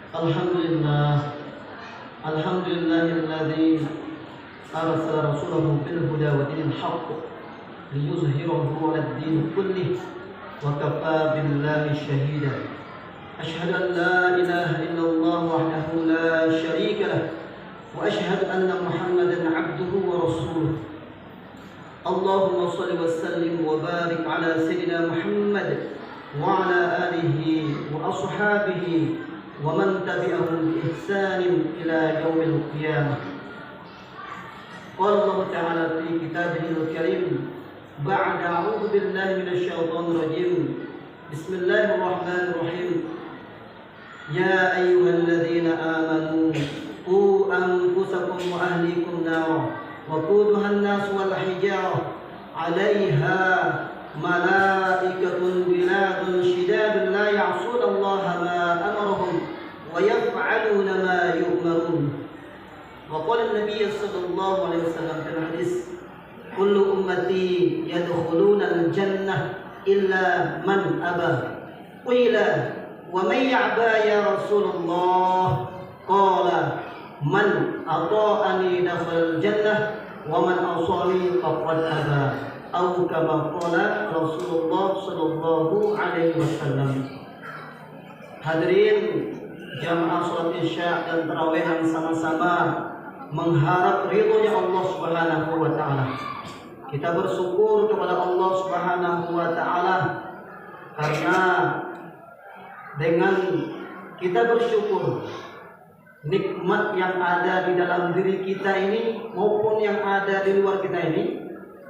Alhamdulillah, alhamdulillahilladzi arsala rasulahu bil huda wa dinil haqq liyuzhirahu 'ala ad-din kullih wa kafaa billahi shahida. Asyhadu an la ilaha illallah wahdahu la syarika lah wa asyhadu anna Muhammadan 'abduhu wa rasuluh. Allahumma shalli wa sallim wa barik 'ala sayyidina Muhammad wa 'ala alihi wa ashabihi wa man tabi'ahum bi ihsanin ila yaumil qiyamah. Qala Allah ta'ala fi kitabihil karim ba'da a'udzu billahi minasy syaithanir rajim. Bismillahirrahmanirrahim. Ya ayyuhalladzina amanu qu anfusakum wa ahlikum nar wa quduha an-nas wal hijarah 'alaiha malaikatun biladun shidadun la ya'suna Allah ma amarahum wa yaf'aluna ma yu'marun. Wa qala an-nabiy sallallahu alaihi wasallam fil hadis kullu ummati yadkhuluna al-jannah illa man aba. Qila wa man ya'ba ya Rasulullah? Qala man ata'ani dakhala al-jannah wa man asani faqad aba. Atau kama qala Rasulullah sallallahu alaihi wasallam. Hadirin jamaah salat Isya dan tarawih yang sama-sama mengharap ridhonya Allah Subhanahu wa taala. Kita bersyukur kepada Allah Subhanahu wa taala karena dengan kita bersyukur nikmat yang ada di dalam diri kita ini maupun yang ada di luar kita ini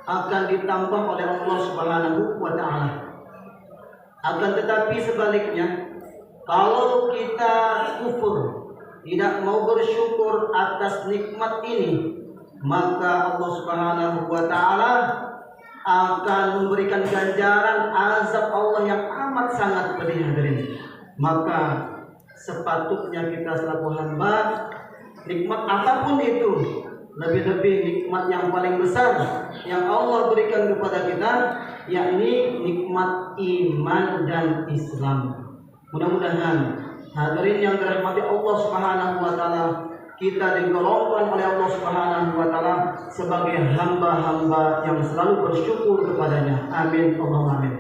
akan ditambah oleh Allah Subhanahu wa taala. Akan tetapi sebaliknya, kalau kita kufur, tidak mau bersyukur atas nikmat ini, maka Allah Subhanahu wa taala akan memberikan ganjaran azab Allah yang amat sangat pedih. Hadirin, maka sepatutnya kita selaku hamba, nikmat apapun itu, lebih-lebih nikmat yang paling besar yang Allah berikan kepada kita, yakni nikmat iman dan Islam. Mudah-mudahan hadirin yang dirahmati Allah Subhanahu wa taala, kita digolongkan oleh Allah Subhanahu wa taala sebagai hamba-hamba yang selalu bersyukur kepadanya. Amin, Allahumma amin.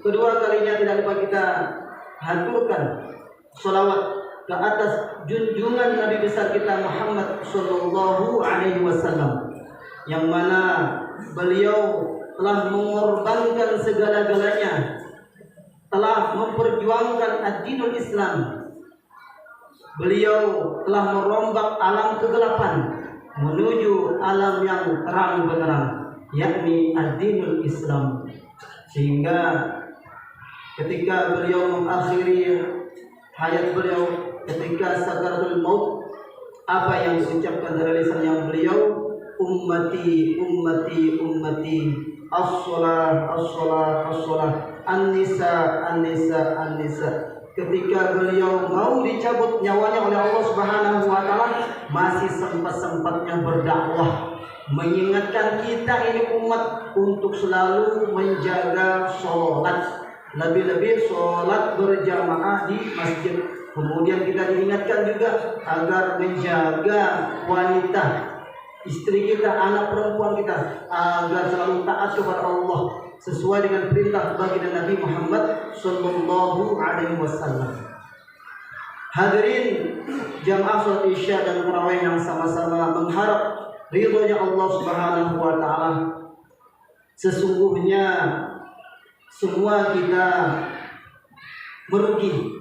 Kedua kalinya tidak lupa kita haturkan salawat ke atas junjungan Nabi besar kita Muhammad sallallahu alaihi wasallam, yang mana beliau telah mengorbankan segala-galanya, telah memperjuangkan ad-dinul Islam. Beliau telah merombak alam kegelapan menuju alam yang terang benderang, yakni ad-dinul Islam. Sehingga ketika beliau mengakhiri hayat beliau, ketika sakaratul maut, apa yang diucapkan dari lisannya beliau? Ummati, ummati, ummati, as-salah, as-salah, as-salah, an-nisa, an-nisa, an-nisa. Ketika beliau mau dicabut nyawanya oleh Allah Subhanahu wa taala, masih sempat-sempatnya berdakwah, mengingatkan kita ini umat untuk selalu menjaga sholat, lebih-lebih sholat berjamaah di masjid. Kemudian kita diingatkan juga agar menjaga wanita, istri kita, anak perempuan kita, agar selalu taat kepada Allah sesuai dengan perintah baginda Nabi Muhammad sallallahu alaihi wasallam. Hadirin jamaah salat Isya dan tarawih yang sama-sama mengharap ridhonya Allah Subhanahu wa taala. Sesungguhnya semua kita merugi.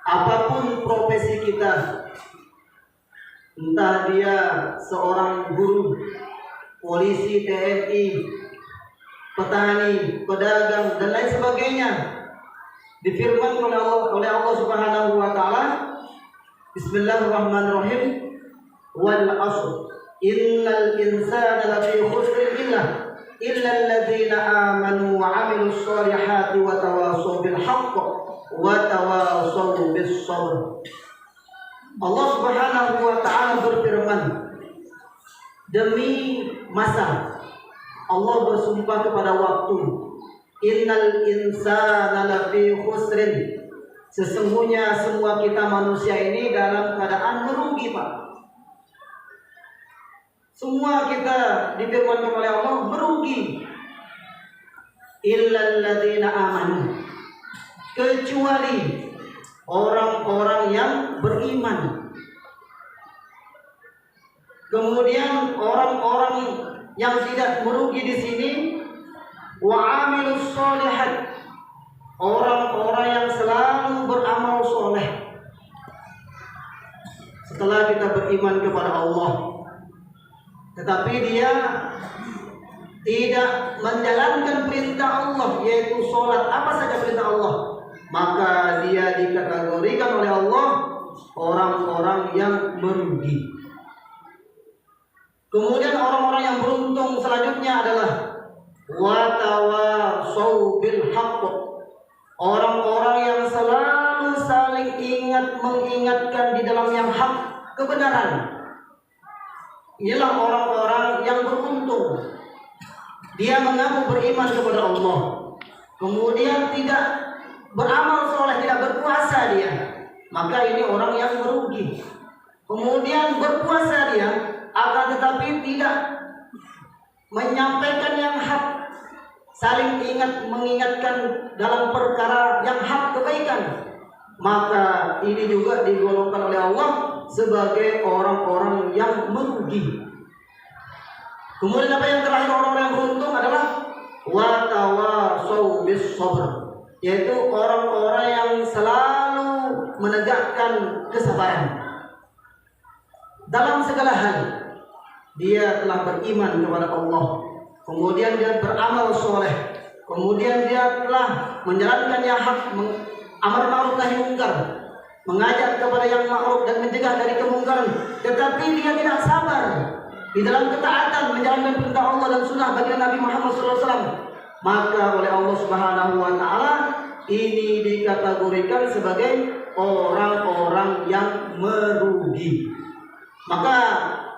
Apapun profesi kita, entah dia seorang guru, polisi, TNI, petani, pedagang, dan lain sebagainya, difirmankan oleh Allah Subhanahu wa taala, Bismillahirrahmanirrahim, wal 'ashr innal insana lafi khusr illa alladzina amanu wa 'amilus shalihati wa tawassaw bil haqq wa tawassaw bis sabr. Allah Subhanahu wa taala berfirman, demi masa, Allah bersumpah kepada waktu, innal insana lafi khusrin, Sesungguhnya semua kita manusia ini dalam keadaan merugi, Pak. Semua kita difirmankan oleh Allah merugi. Illal ladzina amanu, kecuali orang-orang yang beriman. Kemudian orang-orang yang tidak merugi di sini wa amilus sholihat, orang-orang yang selalu beramal soleh. Setelah kita beriman kepada Allah, tetapi dia tidak menjalankan perintah Allah, yaitu sholat, apa saja perintah Allah, maka dia dikategorikan oleh Allah orang-orang yang merugi. Kemudian orang-orang yang beruntung selanjutnya adalah watawasau bil haqq, orang-orang yang selalu saling mengingatkan di dalam yang hak, kebenaran. Inilah orang-orang yang beruntung. Dia mengaku beriman kepada Allah, kemudian tidak beramal soleh, tidak berpuasa dia, maka ini orang yang merugi. Kemudian berpuasa dia, akan tetapi tidak menyampaikan yang hak, saling mengingatkan dalam perkara yang hak kebaikan, maka ini juga digolongkan oleh Allah sebagai orang-orang yang merugi. Kemudian apa yang terakhir, orang-orang yang beruntung adalah watawasau bis sabr, yaitu orang-orang yang selalu menegakkan kesabaran dalam segala hal. Dia telah beriman kepada Allah, kemudian dia beramal soleh, kemudian dia telah menjalankan yang hak, amar ma'ruf nahi munkar, mengajak kepada yang ma'ruf dan mencegah dari kemungkaran, tetapi dia tidak sabar di dalam ketaatan menjalankan perintah Allah dan sunnah bagi Nabi Muhammad SAW, maka oleh Allah Subhanahu wa taala ini dikategorikan sebagai orang-orang yang merugi. Maka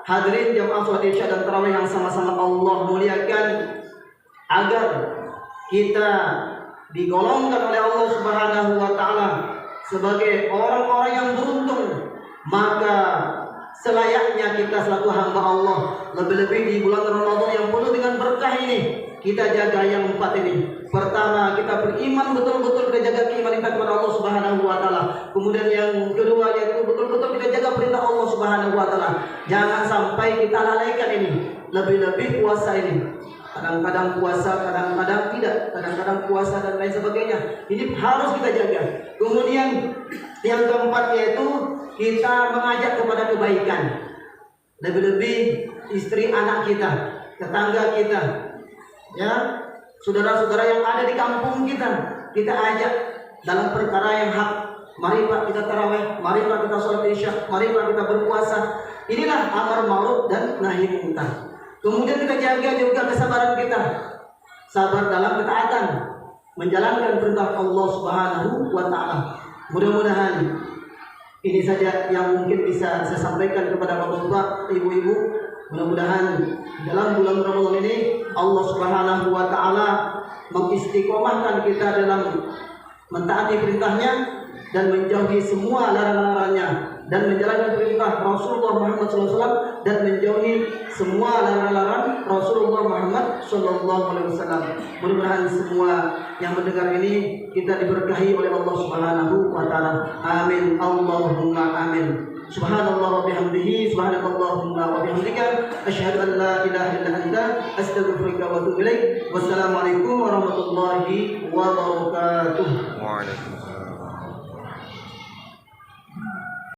hadirin jamaah salat Isya dan tarawih yang sama-sama Allah muliakan, agar kita digolongkan oleh Allah Subhanahu wa taala sebagai orang-orang yang beruntung, maka selayaknya kita selaku hamba Allah, lebih-lebih di bulan Ramadan yang penuh dengan berkah ini, kita jaga yang 4 ini. Pertama, kita beriman betul-betul, kita jaga keimanan kita kepada Allah Subhanahu wa taala. Kemudian yang kedua, yaitu betul-betul kita jaga perintah Allah Subhanahu wa taala. Jangan sampai kita lalaikan ini, lebih-lebih puasa ini. Kadang-kadang puasa, kadang-kadang tidak, kadang-kadang puasa dan lain sebagainya. Ini harus kita jaga. Kemudian yang keempat, yaitu kita mengajak kepada kebaikan. Lebih-lebih istri anak kita, tetangga kita, ya, saudara-saudara yang ada di kampung kita ajak dalam perkara yang hak. Mari Pak kita tarawih, mari Pak kita sholat Isya, mari Pak kita berpuasa. Inilah amar ma'ruf dan nahi munkar. Kemudian kita jaga juga kesabaran kita, sabar dalam ketaatan, menjalankan perintah Allah Subhanahu wa taala. Mudah-mudahan ini saja yang mungkin bisa saya sampaikan kepada bapak-bapak, ibu-ibu. Mudah-mudahan dalam bulan Ramadan ini Allah Subhanahu wa taala mengistiqomahkan kita dalam mentaati perintahnya dan menjauhi semua larangan-larangannya, dan menjalankan perintah Rasulullah Muhammad SAW dan menjauhi semua larangan-larangan Rasulullah Muhammad SAW. Mudah-mudahan semua yang mendengar ini kita diberkahi oleh Allah Subhanahu wa taala. Amin. Allahumma amin. Subhanallah wa bihamdihi, subhanakallahumma wa bihamdika, asyhadu an la ilaha illa anta, astaghfiruka wa atubu ilaik. Wassalamualaikum warahmatullahi wabarakatuh. Waalaikumsalam.